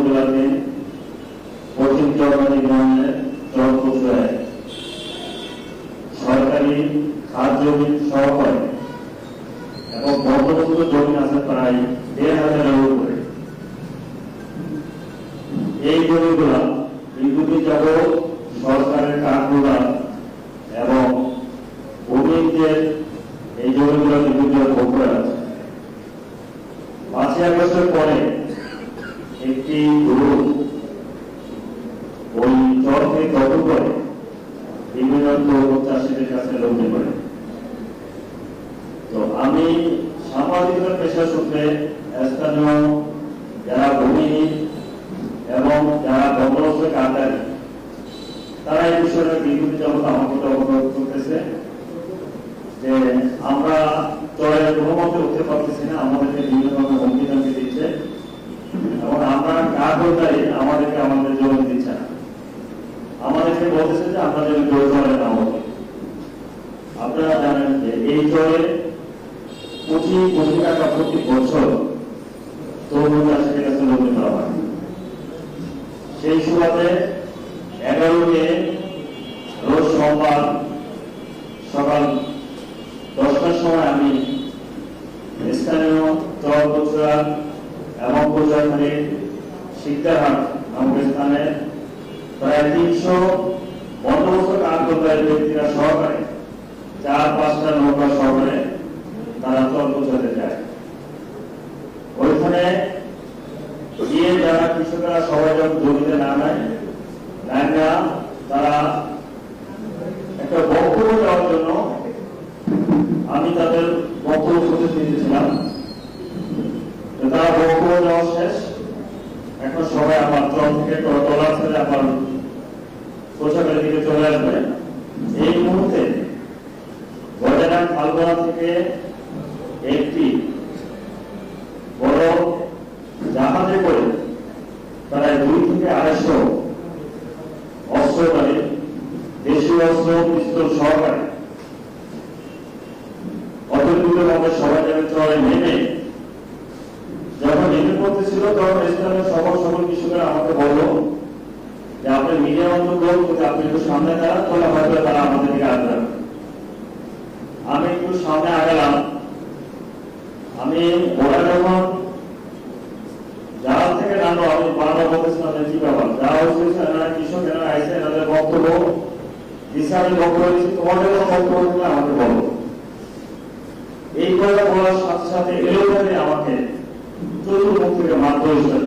জমিগুলোকে কঠিন জলবায়ু নির্মাণের জলপ্রচয় সরকারি খাত জমি সহকারে এবং বন্ধমুক্ত জমি আছে প্রায় ১,৫০০-এর উপরে। এই জমিগুলা দীর্ঘদিন যাবৎ সরকারের কাঠগুলা এবং ভূমিহীনদের এই জমিগুলো দীর্ঘদিন ভোগ করে আছে। ৫ই আগস্টের পরে একটি গ্রুপ ওই চরকে দখল করে বিভিন্ন তরমুজ চাষীদের কাছে লগ্নি করে। তো আমি সাংবাদিকতার পেশা সূত্রে স্থানীয় যারা ভূমিহীন এবং যারা বন্দোবস্তের কাণ্ডারী তারা এই বিষয়টা দীর্ঘদিন যাবত আমার মতো অবগত করতেছে যে আমরা চরের কোনো মতে উঠতে পারতেছি না, আমাদেরকে বিভিন্ন ধরনের হুমকি ধামকি দিচ্ছে এবং আমরা কাঠদারি আমাদেরকে আমাদের জমি দিচ্ছে না, আমাদেরকে বলতেছে যে আপনাদের চরে না হবে। আপনারা জানেন যে এই চরে ২৫ কোটি টাকা প্রতি বছর তরমুজ চাষীদের কাছে লগ্নি করা হয়। সেই সুবাদে ১১ মে রোজ সোমবার সকাল ১০টার সময় আমি স্থানীয় চরপচুরা এবং পূজাখালী শিকদারহাট নামক স্থানে প্রায় ৩০০ বন্দোবস্ত কাঠগোদারি ব্যক্তিরা সহকারে ৪-৫টা নৌকা সহকারে তারা চরপচুরাতে যায়। ওইখানে গিয়ে যারা কৃষকরা সবাই যখন জমিতে নামায় তারা একটা বক্তব্য দেওয়ার জন্য আমি তাদের বক্তব্য শুনতে দিয়েছিলাম। তারা বক্তব্য দেওয়া শেষ, এখন সবাই আমার চর থেকে টলার ছেড়ে আমার পোশাকের দিকে চলে আসবে। এই মুহূর্তে গজারান খালগোনা থেকে একটি বড় জাহাজে করে প্রায় ২ থেকে ২৫০ অস্ত্রধারী দেশীয় অস্ত্র পিস্তল সহকারে অতর্কিতভাবে সবাই যাবে চরে নেমে যখন নেমে পড়তেছিল তখন স্থানীয় সকল কৃষকেরা আমাকে বলল যে আপনি মিডিয়া অন্তর যদি আপনি একটু সামনে দাঁড়ান তাহলে হয়তো তারা আমাদের দিকে আসবেন। আমি একটু সামনে আগালাম। আমি ওরা যখন জাহাজ থেকে নামলো আমি বাংলা বলতেছিলাম যে কি ব্যাপার যা হচ্ছে এনারা কৃষক এনারা আইসে এনাদের বক্তব্য দিচ্ছে, আমি বক্তব্য দিচ্ছি, তোমাদের বক্তব্য তুমি আমাকে বলো। এই কথা বলার সাথে সাথে এলোপারে আমাকে চতুর্মুখ থেকে মারধর